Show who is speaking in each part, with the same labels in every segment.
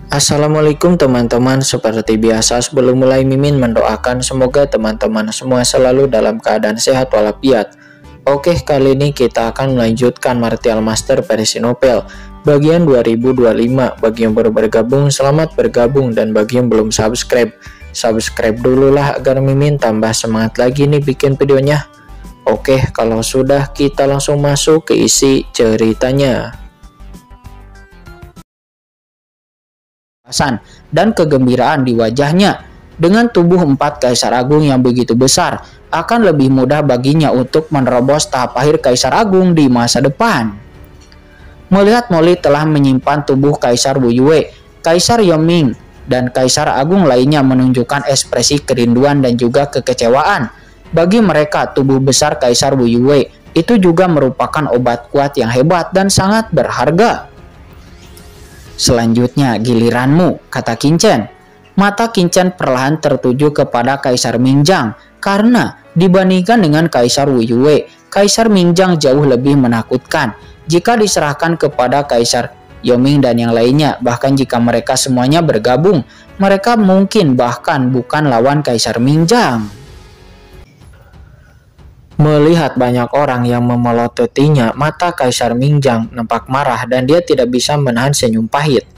Speaker 1: Assalamualaikum teman-teman, seperti biasa sebelum mulai Mimin mendoakan semoga teman-teman semua selalu dalam keadaan sehat walafiat. Oke, kali ini kita akan melanjutkan Martial Master versi novel bagian 2025. Bagi yang baru bergabung, selamat bergabung, dan bagi yang belum subscribe dulu lah agar Mimin tambah semangat lagi nih bikin videonya. Oke, kalau sudah kita langsung masuk ke isi ceritanya. Dan kegembiraan di wajahnya. Dengan tubuh 4 Kaisar Agung yang begitu besar, akan lebih mudah baginya untuk menerobos tahap akhir Kaisar Agung di masa depan. Melihat Molly telah menyimpan tubuh Kaisar Wu Yue, Kaisar Yoming, dan Kaisar Agung lainnya menunjukkan ekspresi kerinduan dan juga kekecewaan. Bagi mereka, tubuh besar Kaisar Wu Yue itu juga merupakan obat kuat yang hebat dan sangat berharga. Selanjutnya giliranmu, kata Qingchen. Mata Qingchen perlahan tertuju kepada Kaisar Mingjang karena dibandingkan dengan Kaisar Wu Yue, Kaisar Mingjang jauh lebih menakutkan. Jika diserahkan kepada Kaisar Yoming dan yang lainnya, bahkan jika mereka semuanya bergabung, mereka mungkin bahkan bukan lawan Kaisar Mingjang. Melihat banyak orang yang memelototinya, mata Kaisar Mingjang nampak marah dan dia tidak bisa menahan senyum pahit.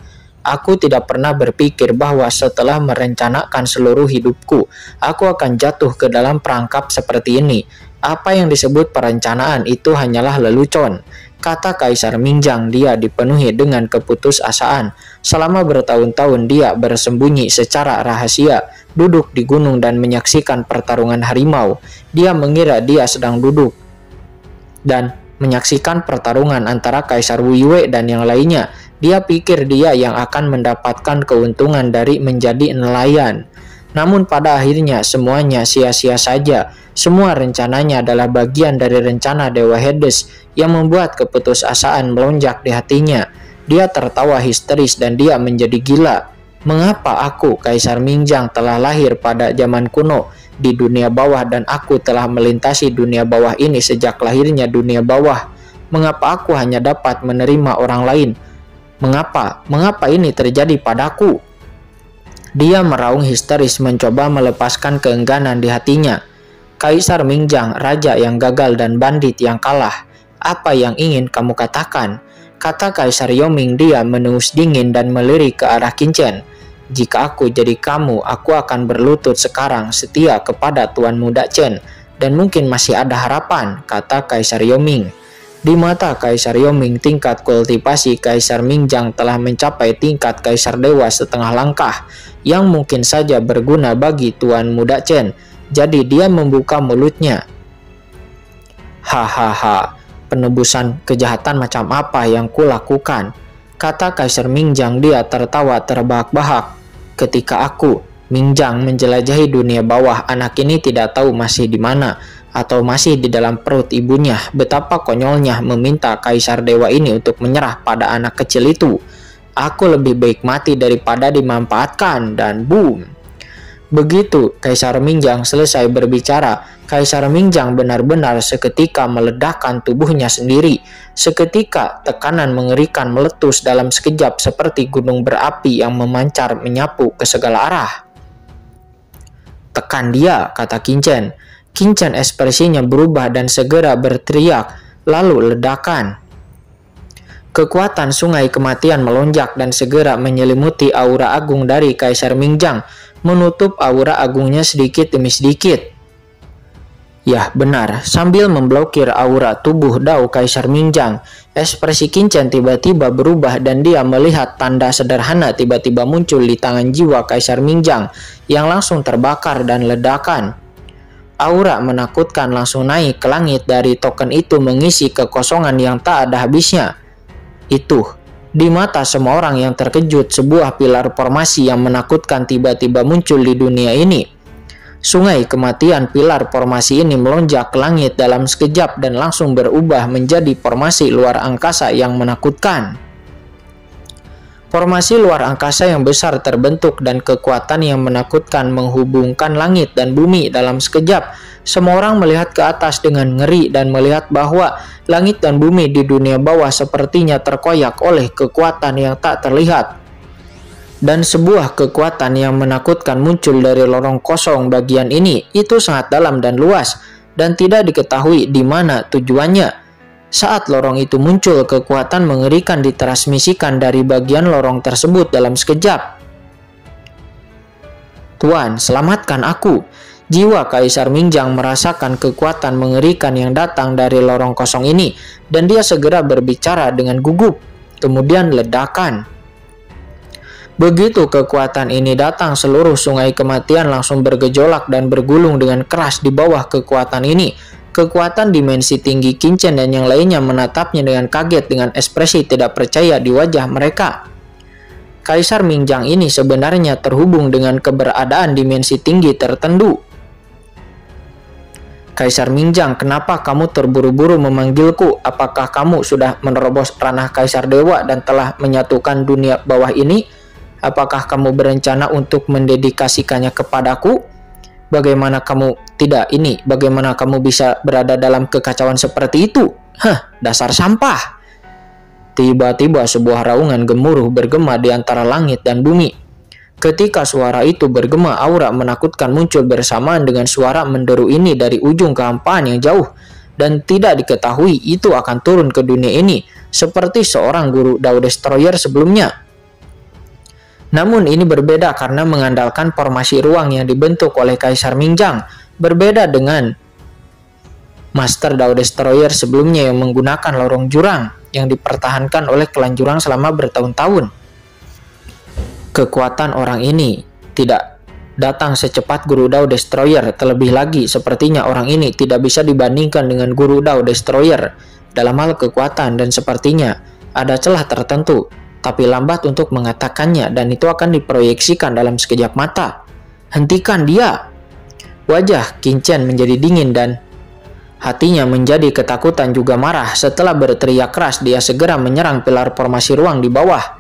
Speaker 1: Aku tidak pernah berpikir bahwa setelah merencanakan seluruh hidupku, aku akan jatuh ke dalam perangkap seperti ini. Apa yang disebut perencanaan itu hanyalah lelucon, kata Kaisar Mingjang. Dia dipenuhi dengan keputusasaan. Selama bertahun-tahun dia bersembunyi secara rahasia, duduk di gunung dan menyaksikan pertarungan harimau. Dia mengira dia sedang duduk dan menyaksikan pertarungan antara Kaisar Wu Yue dan yang lainnya. Dia pikir dia yang akan mendapatkan keuntungan dari menjadi nelayan. Namun pada akhirnya semuanya sia-sia saja. Semua rencananya adalah bagian dari rencana Dewa Hades yang membuat keputusasaan melonjak di hatinya. Dia tertawa histeris dan dia menjadi gila. Mengapa aku, Kaisar Mingjang, telah lahir pada zaman kuno di dunia bawah dan aku telah melintasi dunia bawah ini sejak lahirnya dunia bawah? Mengapa aku hanya dapat menerima orang lain? Mengapa ini terjadi padaku? Dia meraung histeris mencoba melepaskan keengganan di hatinya. Kaisar Mingjang, raja yang gagal dan bandit yang kalah. Apa yang ingin kamu katakan? Kata Kaisar Yoming. Dia menengus dingin dan melirik ke arah Qingchen. Jika aku jadi kamu, aku akan berlutut sekarang setia kepada Tuan Muda Chen. Dan mungkin masih ada harapan, kata Kaisar Yoming. Di mata Kaisar Yoming, tingkat kultivasi Kaisar Mingjang telah mencapai tingkat Kaisar Dewa setengah langkah, yang mungkin saja berguna bagi Tuan Muda Chen. Jadi dia membuka mulutnya. Hahaha, penebusan kejahatan macam apa yang kulakukan? Kata Kaisar Mingjang. Dia tertawa terbahak-bahak. Ketika aku, Mingjang, menjelajahi dunia bawah, anak ini tidak tahu masih di mana atau masih di dalam perut ibunya. Betapa konyolnya meminta Kaisar Dewa ini untuk menyerah pada anak kecil itu. Aku lebih baik mati daripada dimanfaatkan, dan boom. Begitu Kaisar Mingjang selesai berbicara, Kaisar Mingjang benar-benar seketika meledakkan tubuhnya sendiri. Seketika tekanan mengerikan meletus dalam sekejap seperti gunung berapi yang memancar menyapu ke segala arah. Tekan dia, kata Qingchen. Qingchen ekspresinya berubah dan segera berteriak, lalu ledakan. Kekuatan sungai kematian melonjak dan segera menyelimuti aura agung dari Kaisar Mingjang, menutup aura agungnya sedikit demi sedikit. Yah benar, sambil memblokir aura tubuh Dao Kaisar Mingjang, ekspresi Qingchen tiba-tiba berubah dan dia melihat tanda sederhana tiba-tiba muncul di tangan jiwa Kaisar Mingjang yang langsung terbakar dan ledakan. Aura menakutkan langsung naik ke langit dari token itu mengisi kekosongan yang tak ada habisnya. Itu, di mata semua orang yang terkejut, sebuah pilar formasi yang menakutkan tiba-tiba muncul di dunia ini. Sungai kematian pilar formasi ini melonjak ke langit dalam sekejap dan langsung berubah menjadi formasi luar angkasa yang menakutkan. Formasi luar angkasa yang besar terbentuk dan kekuatan yang menakutkan menghubungkan langit dan bumi dalam sekejap. Semua orang melihat ke atas dengan ngeri dan melihat bahwa langit dan bumi di dunia bawah sepertinya terkoyak oleh kekuatan yang tak terlihat. Dan sebuah kekuatan yang menakutkan muncul dari lorong kosong bagian ini. Itu sangat dalam dan luas, dan tidak diketahui di mana tujuannya. Saat lorong itu muncul, kekuatan mengerikan ditransmisikan dari bagian lorong tersebut dalam sekejap. "Tuan, selamatkan aku." Jiwa Kaisar Mingjang merasakan kekuatan mengerikan yang datang dari lorong kosong ini, dan dia segera berbicara dengan gugup. Kemudian ledakan. Begitu kekuatan ini datang, seluruh sungai kematian langsung bergejolak dan bergulung dengan keras di bawah kekuatan ini. Kekuatan dimensi tinggi Qin Chen dan yang lainnya menatapnya dengan kaget dengan ekspresi tidak percaya di wajah mereka. Kaisar Mingjang ini sebenarnya terhubung dengan keberadaan dimensi tinggi tertentu. "Kaisar Mingjang, kenapa kamu terburu-buru memanggilku? Apakah kamu sudah menerobos ranah Kaisar Dewa dan telah menyatukan dunia bawah ini? Apakah kamu berencana untuk mendedikasikannya kepadaku? Bagaimana kamu bagaimana kamu bisa berada dalam kekacauan seperti itu? Dasar sampah." Tiba-tiba sebuah raungan gemuruh bergema di antara langit dan bumi. Ketika suara itu bergema, aura menakutkan muncul bersamaan dengan suara menderu ini dari ujung kehampaan yang jauh, dan tidak diketahui itu akan turun ke dunia ini seperti seorang guru Dao Destroyer sebelumnya. Namun ini berbeda karena mengandalkan formasi ruang yang dibentuk oleh Kaisar Mingjang, berbeda dengan Master Dao Destroyer sebelumnya yang menggunakan lorong jurang yang dipertahankan oleh klan jurang selama bertahun-tahun. Kekuatan orang ini tidak datang secepat Guru Dao Destroyer, terlebih lagi sepertinya orang ini tidak bisa dibandingkan dengan Guru Dao Destroyer dalam hal kekuatan, dan sepertinya ada celah tertentu tapi lambat untuk mengatakannya, dan itu akan diproyeksikan dalam sekejap mata. "Hentikan dia!" Wajah Qin Chen menjadi dingin dan hatinya menjadi ketakutan juga marah. Setelah berteriak keras, dia segera menyerang pilar formasi ruang di bawah.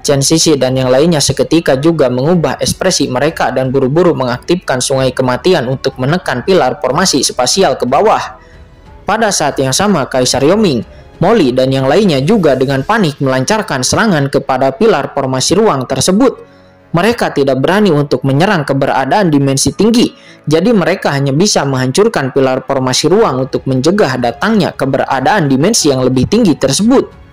Speaker 1: Chen Sisi dan yang lainnya seketika juga mengubah ekspresi mereka dan buru-buru mengaktifkan sungai kematian untuk menekan pilar formasi spasial ke bawah. Pada saat yang sama, Kaisar Yoming, Molly, dan yang lainnya juga dengan panik melancarkan serangan kepada pilar formasi ruang tersebut. Mereka tidak berani untuk menyerang keberadaan dimensi tinggi, jadi mereka hanya bisa menghancurkan pilar formasi ruang untuk mencegah datangnya keberadaan dimensi yang lebih tinggi tersebut.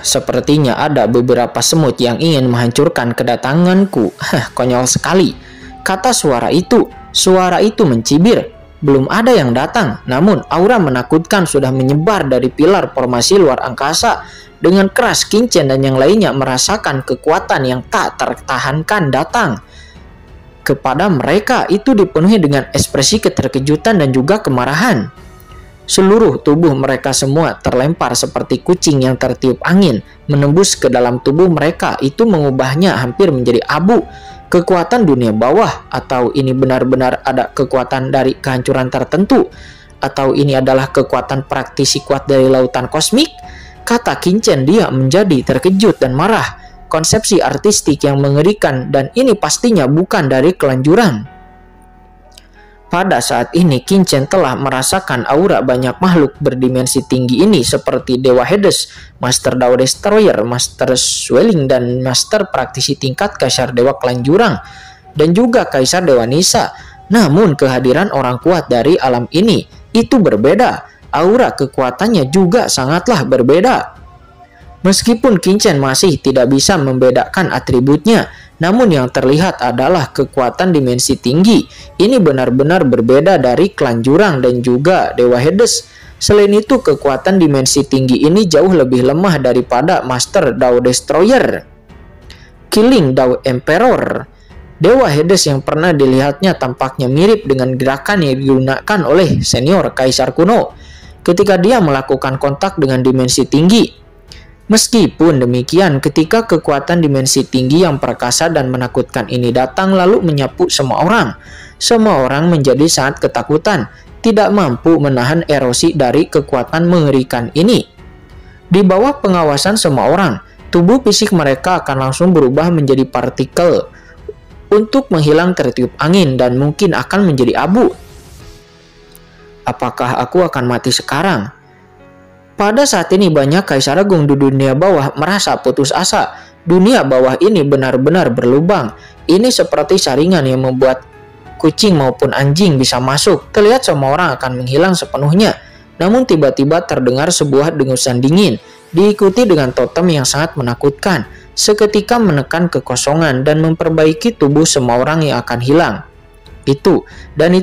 Speaker 1: Sepertinya ada beberapa semut yang ingin menghancurkan kedatanganku. Konyol sekali, kata suara itu. Suara itu mencibir. Belum ada yang datang, namun aura menakutkan sudah menyebar dari pilar formasi luar angkasa. Dengan keras, Qin Chen dan yang lainnya merasakan kekuatan yang tak tertahankan datang kepada mereka. Itu dipenuhi dengan ekspresi keterkejutan dan juga kemarahan. Seluruh tubuh mereka semua terlempar seperti kucing yang tertiup angin, menembus ke dalam tubuh mereka. Itu mengubahnya hampir menjadi abu. Kekuatan dunia bawah, atau ini benar-benar ada kekuatan dari kehancuran tertentu, atau ini adalah kekuatan praktisi kuat dari lautan kosmik? Kata Qin Chen, dia menjadi terkejut dan marah. Konsepsi artistik yang mengerikan, dan ini pastinya bukan dari klan jurang. Pada saat ini Qin Chen telah merasakan aura banyak makhluk berdimensi tinggi ini seperti Dewa Hades, Master Dao Destroyer, Master Swelling, dan Master praktisi tingkat Kaisar Dewa Klan Jurang, dan juga Kaisar Dewa Nisa. Namun kehadiran orang kuat dari alam ini itu berbeda. Aura kekuatannya juga sangatlah berbeda. Meskipun Qin Chen masih tidak bisa membedakan atributnya, namun yang terlihat adalah kekuatan dimensi tinggi. Ini benar-benar berbeda dari klan jurang dan juga Dewa Hades. Selain itu, kekuatan dimensi tinggi ini jauh lebih lemah daripada Master Dao Destroyer, Killing Dao Emperor. Dewa Hades yang pernah dilihatnya tampaknya mirip dengan gerakan yang digunakan oleh senior Kaisar kuno ketika dia melakukan kontak dengan dimensi tinggi. Meskipun demikian, ketika kekuatan dimensi tinggi yang perkasa dan menakutkan ini datang lalu menyapu semua orang menjadi sangat ketakutan, tidak mampu menahan erosi dari kekuatan mengerikan ini. Di bawah pengawasan semua orang, tubuh fisik mereka akan langsung berubah menjadi partikel untuk menghilang tertiup angin dan mungkin akan menjadi abu. Apakah aku akan mati sekarang? Pada saat ini banyak kaisar agung di dunia bawah merasa putus asa. Dunia bawah ini benar-benar berlubang. Ini seperti saringan yang membuat kucing maupun anjing bisa masuk. Terlihat semua orang akan menghilang sepenuhnya. Namun tiba-tiba terdengar sebuah dengusan dingin, diikuti dengan totem yang sangat menakutkan. Seketika menekan kekosongan dan memperbaiki tubuh semua orang yang akan hilang. Itu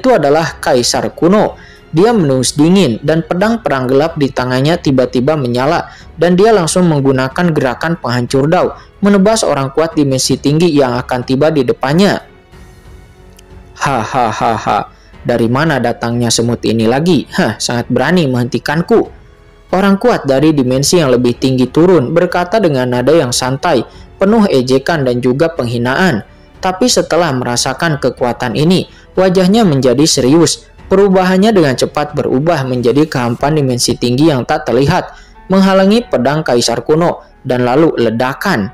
Speaker 1: adalah kaisar kuno. Dia mendengus dingin dan pedang perang gelap di tangannya tiba-tiba menyala dan dia langsung menggunakan gerakan penghancur dao, menebas orang kuat dimensi tinggi yang akan tiba di depannya. Hahaha, dari mana datangnya semut ini lagi? Sangat berani menghentikanku. Orang kuat dari dimensi yang lebih tinggi turun, berkata dengan nada yang santai, penuh ejekan dan juga penghinaan. Tapi setelah merasakan kekuatan ini, wajahnya menjadi serius. Perubahannya dengan cepat berubah menjadi kehampaan dimensi tinggi yang tak terlihat, menghalangi pedang kaisar kuno, dan lalu ledakan.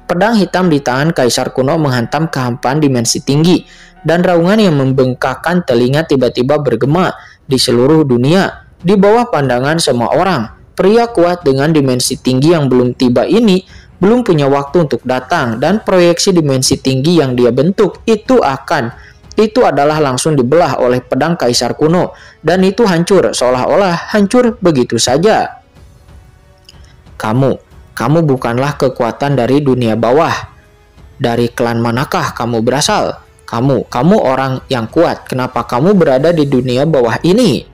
Speaker 1: Pedang hitam di tangan kaisar kuno menghantam kehampaan dimensi tinggi, dan raungan yang membengkakkan telinga tiba-tiba bergema di seluruh dunia. Di bawah pandangan semua orang, pria kuat dengan dimensi tinggi yang belum tiba ini belum punya waktu untuk datang, dan proyeksi dimensi tinggi yang dia bentuk itu adalah langsung dibelah oleh pedang kaisar kuno, dan itu hancur seolah-olah hancur begitu saja. Kamu bukanlah kekuatan dari dunia bawah. Dari klan manakah kamu berasal? Kamu orang yang kuat. Kenapa kamu berada di dunia bawah ini?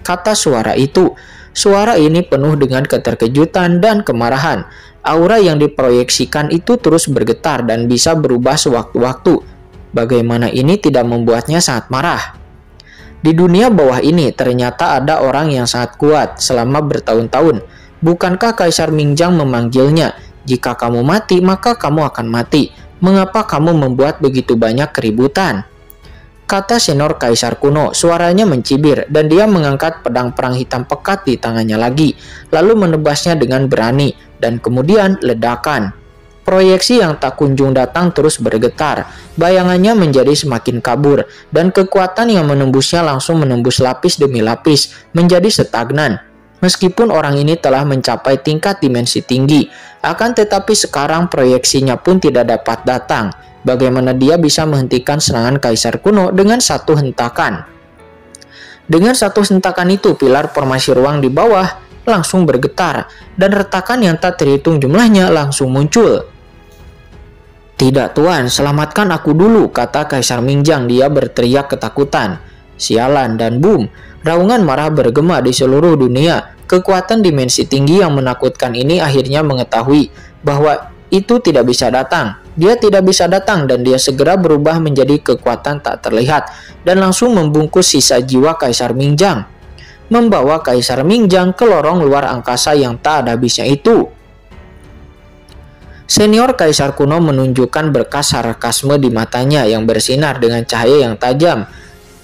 Speaker 1: Kata suara itu. Suara ini penuh dengan keterkejutan dan kemarahan. Aura yang diproyeksikan itu terus bergetar dan bisa berubah sewaktu-waktu. Bagaimana ini tidak membuatnya sangat marah? Di dunia bawah ini ternyata ada orang yang sangat kuat selama bertahun-tahun. Bukankah Kaisar Mingjang memanggilnya? Jika kamu mati, maka kamu akan mati. Mengapa kamu membuat begitu banyak keributan? Kata senior kaisar kuno, suaranya mencibir dan dia mengangkat pedang perang hitam pekat di tangannya lagi, lalu menebasnya dengan berani dan kemudian ledakan. Proyeksi yang tak kunjung datang terus bergetar, bayangannya menjadi semakin kabur, dan kekuatan yang menembusnya langsung menembus lapis demi lapis, menjadi stagnan. Meskipun orang ini telah mencapai tingkat dimensi tinggi, akan tetapi sekarang proyeksinya pun tidak dapat datang. Bagaimana dia bisa menghentikan serangan kaisar kuno dengan satu hentakan? Dengan satu hentakan itu, pilar formasi ruang di bawah langsung bergetar, dan retakan yang tak terhitung jumlahnya langsung muncul. Tidak tuan, selamatkan aku dulu, kata Kaisar Mingjang. Dia berteriak ketakutan. Sialan, dan boom, raungan marah bergema di seluruh dunia. Kekuatan dimensi tinggi yang menakutkan ini akhirnya mengetahui bahwa itu tidak bisa datang. Dia tidak bisa datang dan dia segera berubah menjadi kekuatan tak terlihat dan langsung membungkus sisa jiwa Kaisar Mingjang, membawa Kaisar Mingjang ke lorong luar angkasa yang tak ada habisnya itu. Senior kaisar kuno menunjukkan berkas sarkasme di matanya yang bersinar dengan cahaya yang tajam.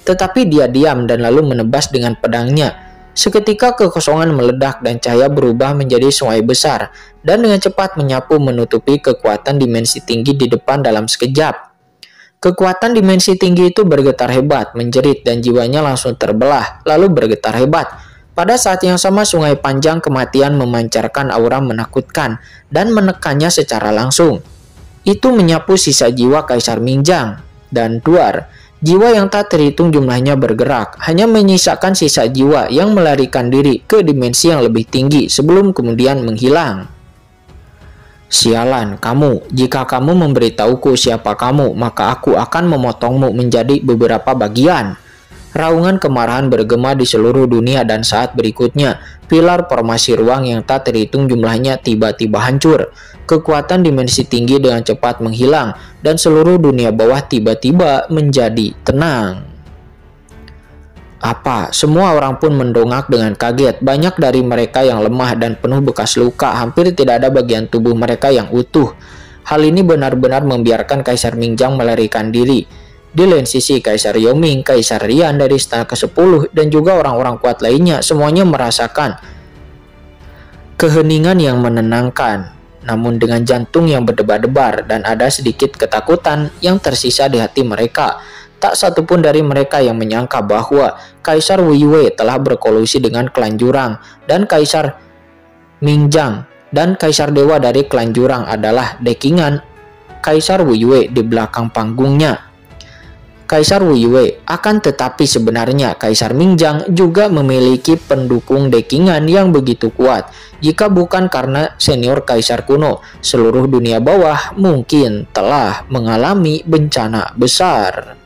Speaker 1: Tetapi dia diam dan lalu menebas dengan pedangnya. Seketika kekosongan meledak dan cahaya berubah menjadi sungai besar dan dengan cepat menyapu menutupi kekuatan dimensi tinggi di depan dalam sekejap. Kekuatan dimensi tinggi itu bergetar hebat, menjerit dan jiwanya langsung terbelah, lalu bergetar hebat. Pada saat yang sama sungai panjang kematian memancarkan aura menakutkan dan menekannya secara langsung. Itu menyapu sisa jiwa Kaisar Mingjang dan Duar. Jiwa yang tak terhitung jumlahnya bergerak, hanya menyisakan sisa jiwa yang melarikan diri ke dimensi yang lebih tinggi sebelum kemudian menghilang. Sialan kamu, jika kamu memberitahuku siapa kamu, maka aku akan memotongmu menjadi beberapa bagian. Raungan kemarahan bergema di seluruh dunia dan saat berikutnya, pilar formasi ruang yang tak terhitung jumlahnya tiba-tiba hancur. Kekuatan dimensi tinggi dengan cepat menghilang dan seluruh dunia bawah tiba-tiba menjadi tenang. Apa? Semua orang pun mendongak dengan kaget. Banyak dari mereka yang lemah dan penuh bekas luka, hampir tidak ada bagian tubuh mereka yang utuh. Hal ini benar-benar membiarkan Kaisar Mingjang melarikan diri. Di lain sisi, Kaisar Yoming, Kaisar Rian dari istana ke-10, dan juga orang-orang kuat lainnya semuanya merasakan keheningan yang menenangkan, namun dengan jantung yang berdebar-debar dan ada sedikit ketakutan yang tersisa di hati mereka. Tak satupun dari mereka yang menyangka bahwa Kaisar Weiwei telah berkolusi dengan klan jurang dan Kaisar Mingjang dan Kaisar Dewa dari klan Jurang adalah dekingan Kaisar Wuyue di belakang panggungnya. Kaisar Wuyue, akan tetapi sebenarnya Kaisar Mingjang juga memiliki pendukung dekingan yang begitu kuat. Jika bukan karena senior Kaisar kuno, seluruh dunia bawah mungkin telah mengalami bencana besar.